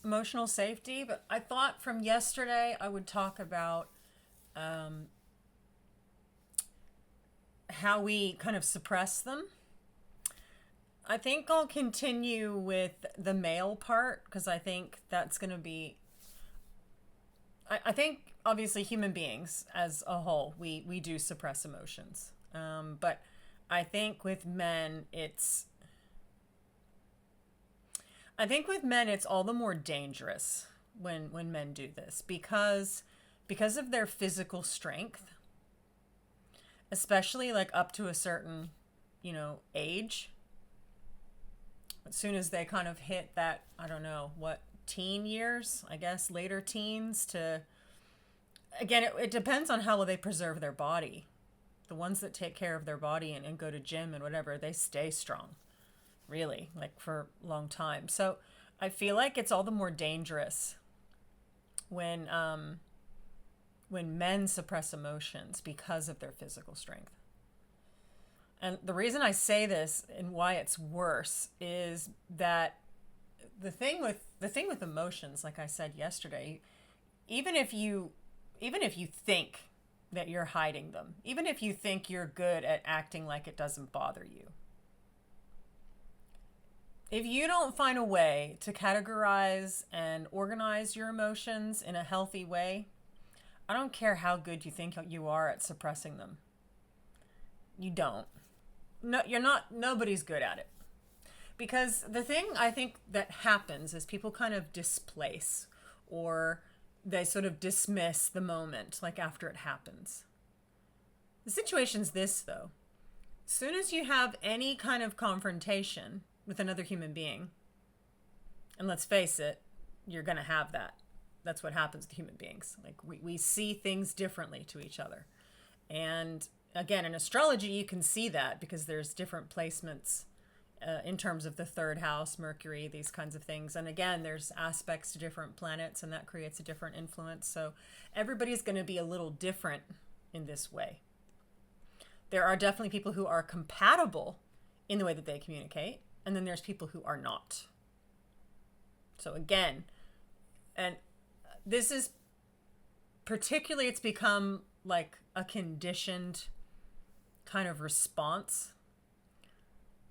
emotional safety, but I thought from yesterday I would talk about how we kind of suppress them. I think I'll continue with the male part because I think that's going to be. I think obviously human beings as a whole, we do suppress emotions. But I think with men, it's all the more dangerous when men do this because of their physical strength, especially like up to a certain, age. As soon as they kind of hit that, I don't know, what teen years, I guess, later teens to again, it depends on how well they preserve their body. The ones that take care of their body and go to gym and whatever, they stay strong, really, like for a long time. So I feel like it's all the more dangerous when men suppress emotions because of their physical strength. And the reason I say this and why it's worse is that the thing with emotions, like I said yesterday, even if you even if you think that you're hiding them, even if you think you're good at acting like it doesn't bother you, if you don't find a way to categorize and organize your emotions in a healthy way, I don't care how good you think you are at suppressing them. You don't. No, you're not. Nobody's good at it. Because the thing I think that happens is people kind of displace or they sort of dismiss the moment, like after it happens. The situation's this, though. As soon as you have any kind of confrontation with another human being, and let's face it, you're going to have that. That's what happens to human beings. Like we see things differently to each other. And again, in astrology, you can see that because there's different placements in terms of the third house, Mercury, these kinds of things. And again, there's aspects to different planets, and that creates a different influence. So everybody's going to be a little different in this way. There are definitely people who are compatible in the way that they communicate, and then there's people who are not. So again, and this is particularly, it's become like a conditioned kind of response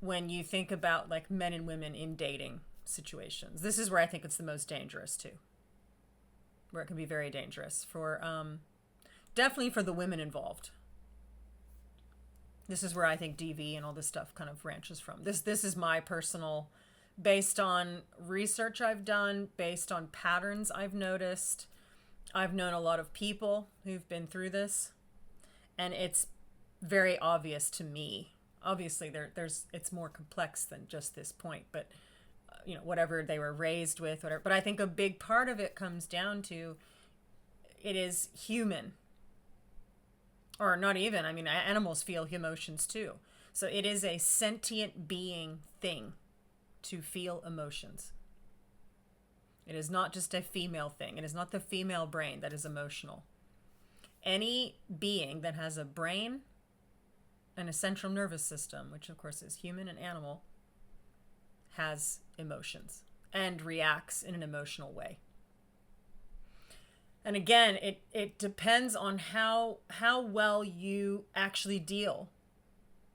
when you think about like men and women in dating situations. This is where I think it's the most dangerous too, where it can be very dangerous for definitely for the women involved. This is where I think DV and all this stuff kind of branches from. This is my personal, based on research I've done, based on patterns I've noticed. I've known a lot of people who've been through this, and it's very obvious to me. Obviously, there's it's more complex than just this point, but whatever they were raised with, whatever. But I think a big part of it comes down to it is human, or not even. I mean, animals feel emotions too. So it is a sentient being thing to feel emotions. It is not just a female thing. It is not the female brain that is emotional. Any being that has a brain and a central nervous system, which of course is human and animal, has emotions and reacts in an emotional way. And again, it depends on how well you actually deal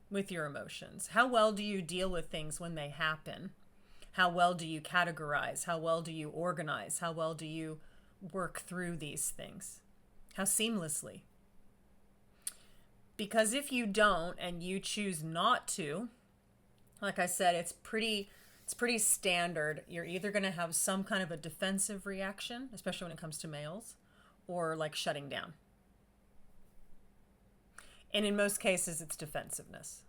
with your emotions. How well do you deal with things when they happen? How well do you categorize? How well do you organize? How well do you work through these things? How seamlessly? Because if you don't and you choose not to, like I said, it's pretty standard. You're either going to have some kind of a defensive reaction, especially when it comes to males, or like shutting down. And in most cases, it's defensiveness,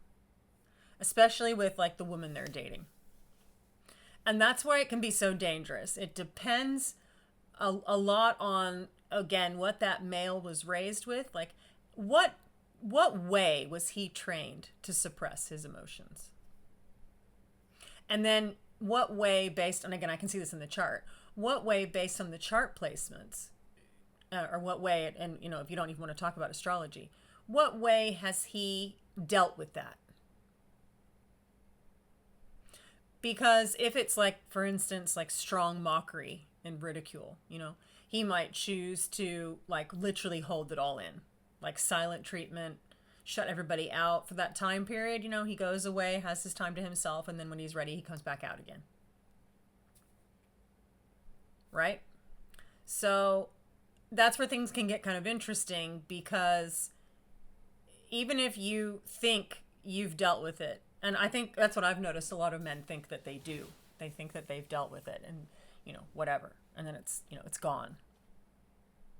especially with like the woman they're dating. And that's why it can be so dangerous. It depends a lot on, again, what that male was raised with. Like, what way was he trained to suppress his emotions? And then what way, based on, again, I can see this in the chart, what way based on the chart placements, or what way, and if you don't even want to talk about astrology, what way has he dealt with that? Because if it's like, for instance, like strong mockery and ridicule, he might choose to like literally hold it all in, like silent treatment, shut everybody out for that time period. He goes away, has his time to himself, and then when he's ready, he comes back out again. Right? So that's where things can get kind of interesting, because even if you think you've dealt with it, and I think that's what I've noticed, a lot of men think that they do. They think that they've dealt with it and, whatever. And then it's gone.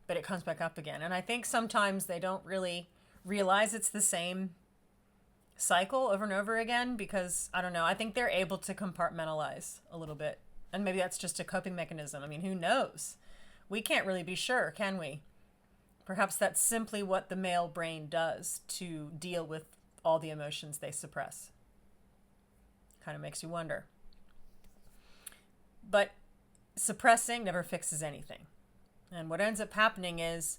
But it comes back up again. And I think sometimes they don't really realize it's the same cycle over and over again, because, I don't know, I think they're able to compartmentalize a little bit. And maybe that's just a coping mechanism. I mean, who knows? We can't really be sure, can we? Perhaps that's simply what the male brain does to deal with all the emotions they suppress. Kind of makes you wonder. But suppressing never fixes anything. And what ends up happening is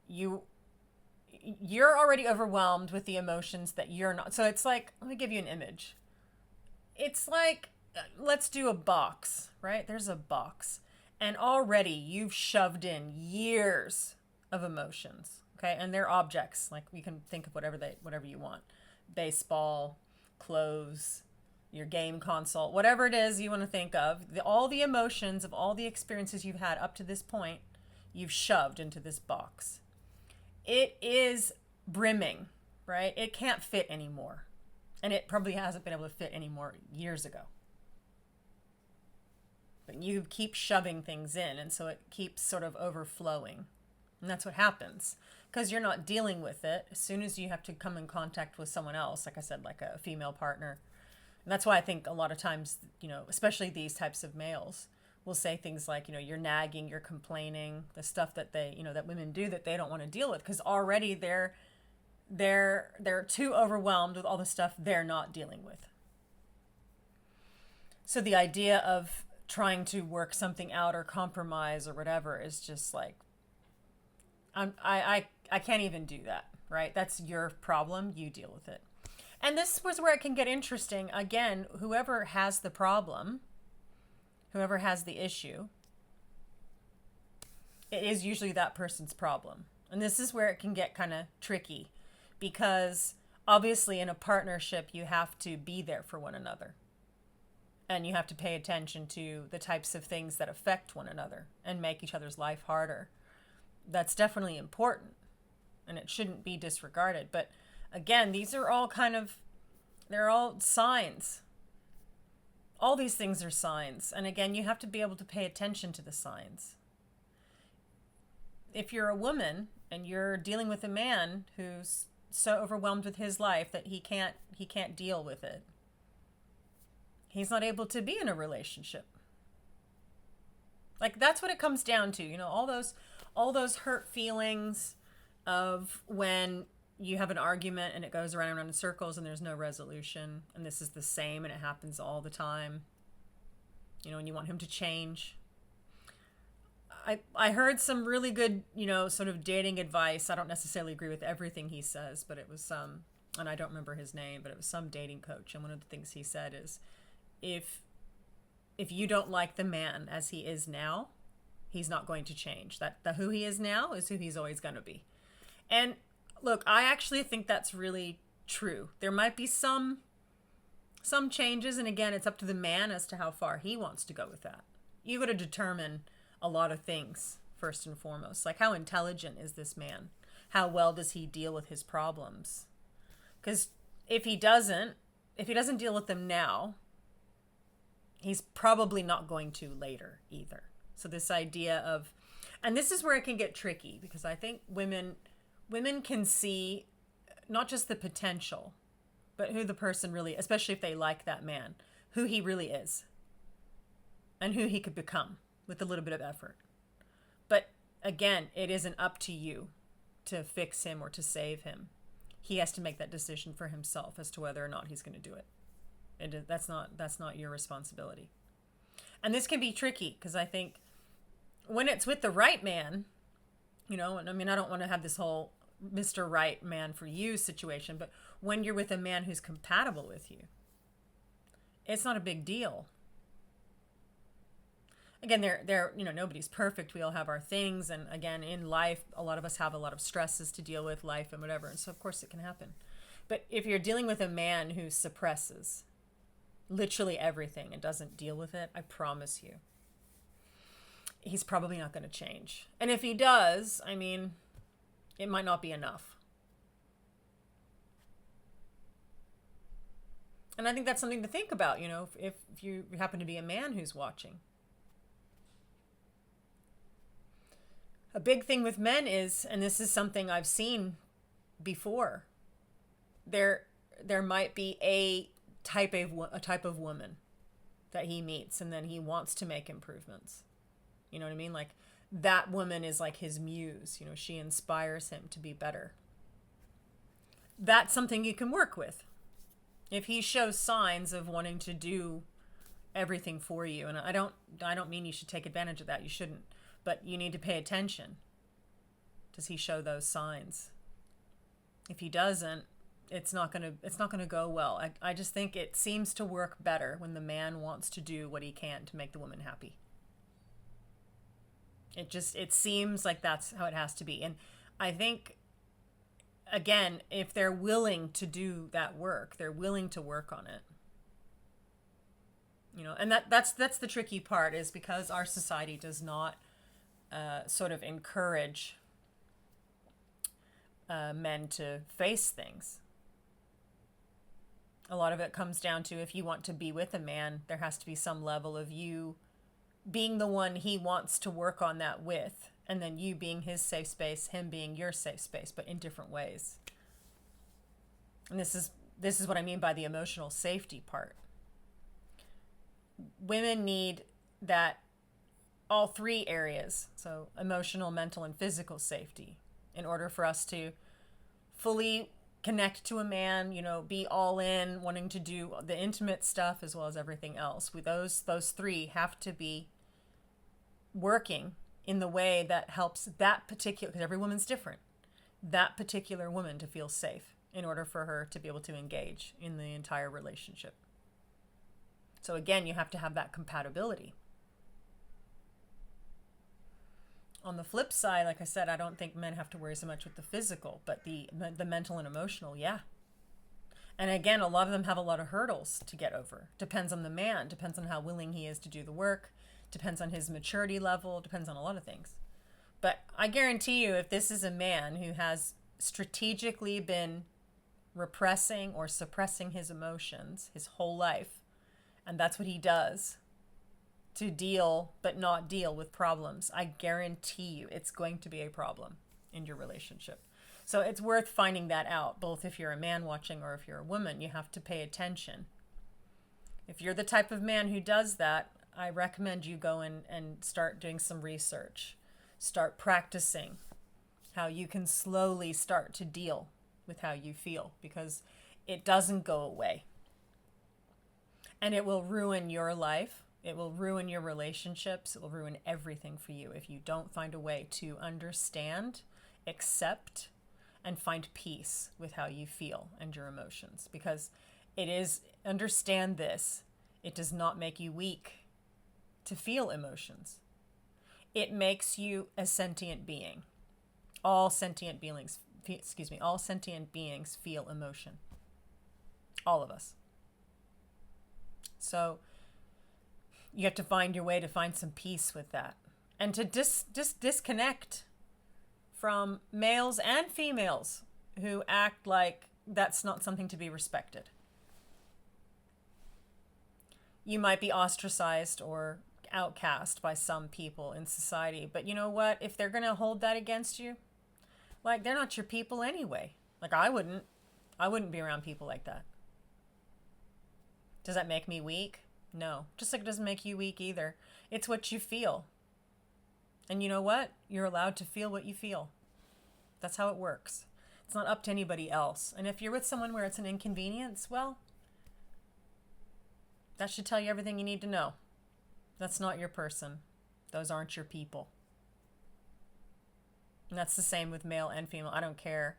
you're already overwhelmed with the emotions that you're not. So it's like, let me give you an image. It's like, let's do a box, right? There's a box. And already you've shoved in years of emotions, okay? And they're objects. Like, you can think of whatever you want. Baseball, clothes, your game console, whatever it is you want to think of. All the emotions of all the experiences you've had up to this point, you've shoved into this box. It is brimming, right? It can't fit anymore. And it probably hasn't been able to fit anymore years ago. But you keep shoving things in, and so it keeps sort of overflowing. And that's what happens, because you're not dealing with it. As soon as you have to come in contact with someone else, like I said, like a female partner. And that's why I think a lot of times, especially these types of males will say things like, you're nagging, you're complaining, the stuff that that women do that they don't want to deal with, because already they're too overwhelmed with all the stuff they're not dealing with. So the idea of trying to work something out or compromise or whatever is just like, I can't even do that, right? That's your problem. You deal with it. And this was where it can get interesting. Again, whoever has the problem, whoever has the issue, it is usually that person's problem. And this is where it can get kind of tricky, because obviously in a partnership, you have to be there for one another. And you have to pay attention to the types of things that affect one another and make each other's life harder. That's definitely important, and it shouldn't be disregarded. But again, these are all they're all signs. All these things are signs. And again, you have to be able to pay attention to the signs. If you're a woman and you're dealing with a man who's so overwhelmed with his life that he can't deal with it, he's not able to be in a relationship. Like, that's what it comes down to. All those hurt feelings of when you have an argument and it goes around and around in circles and there's no resolution, and this is the same and it happens all the time. And you want him to change. I heard some really good, sort of dating advice. I don't necessarily agree with everything he says, but it was and I don't remember his name, but it was some dating coach. And one of the things he said is, if you don't like the man as he is now, he's not going to change. That who he is now is who he's always going to be. And look, I actually think that's really true. There might be some changes, and again, it's up to the man as to how far he wants to go with that. You got to determine a lot of things first and foremost, like how intelligent is this man? How well does he deal with his problems? Because if he doesn't deal with them now, he's probably not going to later either. So this idea of, and this is where it can get tricky, because I think women can see not just the potential, but who the person really, especially if they like that man, who he really is and who he could become with a little bit of effort. But again, it isn't up to you to fix him or to save him. He has to make that decision for himself as to whether or not he's going to do it. That's not your responsibility. And this can be tricky, because I think when it's with the right man, and I mean, I don't want to have this whole Mr. Right Man for you situation, but when you're with a man who's compatible with you, It's not a big deal. Again, nobody's perfect. We all have our things, and again, in life, a lot of us have a lot of stresses to deal with, life and whatever, and so of course it can happen. But if you're dealing with a man who suppresses literally everything and doesn't deal with it, I promise you, he's probably not going to change. And if he does, I mean, it might not be enough. And I think that's something to think about, if you happen to be a man who's watching. A big thing with men is, and this is something I've seen before, there might be a type of woman that he meets, and then he wants to make improvements. You know what I mean? Like, that woman is like his muse. She inspires him to be better. That's something you can work with. If he shows signs of wanting to do everything for you, and I don't mean you should take advantage of that. You shouldn't. But you need to pay attention. Does he show those signs? If he doesn't, it's not gonna go well. I just think it seems to work better when the man wants to do what he can to make the woman happy. It seems like that's how it has to be. And I think, again, if they're willing to do that work, they're willing to work on it. And that's the tricky part, is because our society does not sort of encourage men to face things. A lot of it comes down to, if you want to be with a man, there has to be some level of you being the one he wants to work on that with, and then you being his safe space, him being your safe space, but in different ways. And this is what I mean by the emotional safety part. Women need that, all three areas, so emotional, mental, and physical safety, in order for us to fully connect to a man, be all in, wanting to do the intimate stuff as well as everything else. Those three have to be working in the way that helps that particular, because every woman's different, that particular woman to feel safe in order for her to be able to engage in the entire relationship. So again, you have to have that compatibility. On the flip side, like I said, I don't think men have to worry so much with the physical, but the mental and emotional, yeah. And again, a lot of them have a lot of hurdles to get over. Depends on the man, depends on how willing he is to do the work, depends on his maturity level, depends on a lot of things. But I guarantee you, if this is a man who has strategically been repressing or suppressing his emotions his whole life, and that's what he does to deal but not deal with problems, I guarantee you it's going to be a problem in your relationship. So it's worth finding that out, both if you're a man watching or if you're a woman. You have to pay attention. If you're the type of man who does that, I recommend you go in and start doing some research. Start practicing how you can slowly start to deal with how you feel, because it doesn't go away. And it will ruin your life. It will ruin your relationships. It will ruin everything for you if you don't find a way to understand, accept, and find peace with how you feel and your emotions. Because understand this, it does not make you weak to feel emotions. It makes you a sentient being. All sentient beings feel emotion. All of us. So you have to find your way to find some peace with that, and to disconnect from males and females who act like that's not something to be respected. You might be ostracized or outcast by some people in society, but you know what? If they're going to hold that against you, like, they're not your people anyway. Like, I wouldn't be around people like that. Does that make me weak? No. Just like it doesn't make you weak either. It's what you feel. And you know what? You're allowed to feel what you feel. That's how it works. It's not up to anybody else. And if you're with someone where it's an inconvenience, well, that should tell you everything you need to know. That's not your person. Those aren't your people. And that's the same with male and female. I don't care.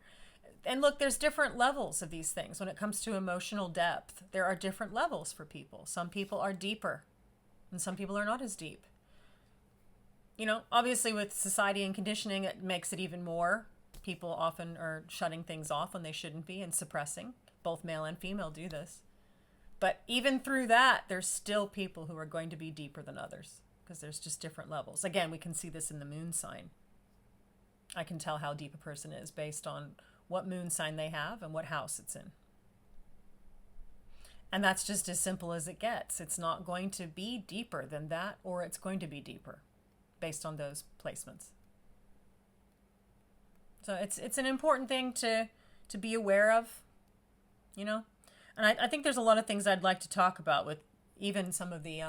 And look, there's different levels of these things when it comes to emotional depth. There are different levels for people. Some people are deeper and some people are not as deep. Obviously with society and conditioning, it makes it even more. People often are shutting things off when they shouldn't be and suppressing. Both male and female do this. But even through that, there's still people who are going to be deeper than others because there's just different levels. Again, we can see this in the moon sign. I can tell how deep a person is based on what moon sign they have and what house it's in. And that's just as simple as it gets. It's not going to be deeper than that, or it's going to be deeper based on those placements. So it's an important thing to be aware of, And I think there's a lot of things I'd like to talk about with even some of the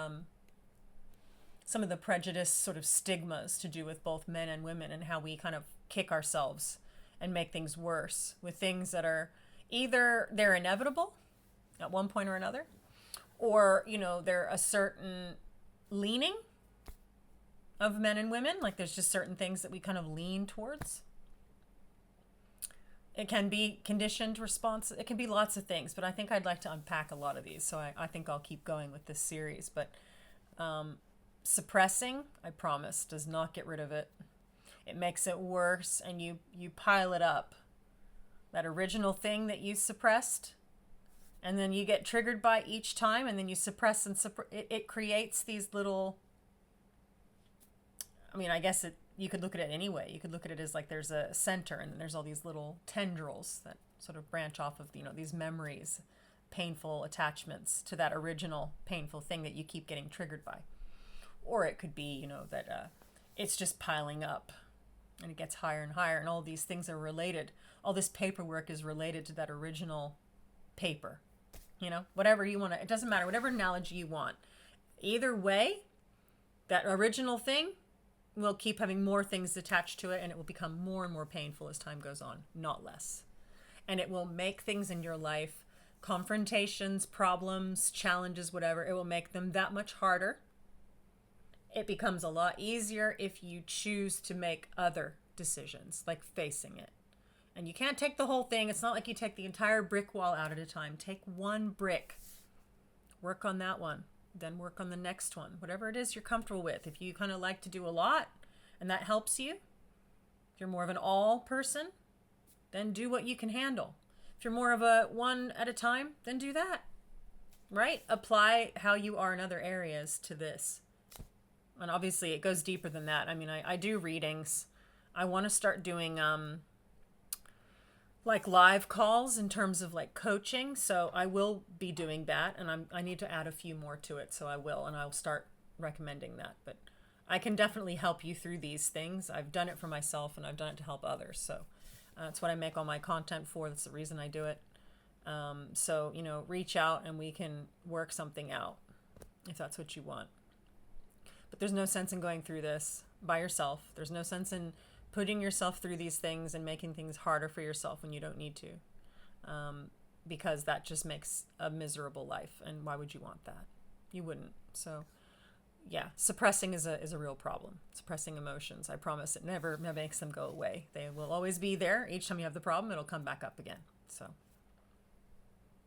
prejudice sort of stigmas to do with both men and women and how we kind of kick ourselves and make things worse with things that are either they're inevitable at one point or another, or, they're a certain leaning of men and women. Like there's just certain things that we kind of lean towards. It can be conditioned response. It can be lots of things, but I think I'd like to unpack a lot of these. So I think I'll keep going with this series. But suppressing, I promise, does not get rid of it. It makes it worse, and you pile it up. That original thing that you suppressed, and then you get triggered by each time, and then you suppress and it creates these little, I guess you could look at it anyway. You could look at it as like there's a center and then there's all these little tendrils that sort of branch off of, these memories, painful attachments to that original painful thing that you keep getting triggered by. Or it could be, that it's just piling up and it gets higher and higher, and all these things are related. All this paperwork is related to that original paper. Whatever you want to, it doesn't matter, whatever analogy you want. Either way, that original thing will keep having more things attached to it, and it will become more and more painful as time goes on, not less. And it will make things in your life, confrontations, problems, challenges, whatever, it will make them that much harder. It becomes a lot easier if you choose to make other decisions, like facing it. And you can't take the whole thing. It's not like you take the entire brick wall out at a time. Take one brick, work on that one, then work on the next one, whatever it is you're comfortable with. If you kind of like to do a lot and that helps you, if you're more of an all person, then do what you can handle. If you're more of a one at a time, then do that, right? Apply how you are in other areas to this. And obviously it goes deeper than that. I do readings. I want to start doing like live calls in terms of like coaching. So I will be doing that, and I need to add a few more to it. So I will, and I'll start recommending that. But I can definitely help you through these things. I've done it for myself and I've done it to help others. So that's what I make all my content for. That's the reason I do it. So, reach out and we can work something out if that's what you want. But there's no sense in going through this by yourself. There's no sense in putting yourself through these things and making things harder for yourself when you don't need to, because that just makes a miserable life. And why would you want that? You wouldn't. So yeah, suppressing is a real problem. Suppressing emotions. I promise it never makes them go away. They will always be there. Each time you have the problem, it'll come back up again. So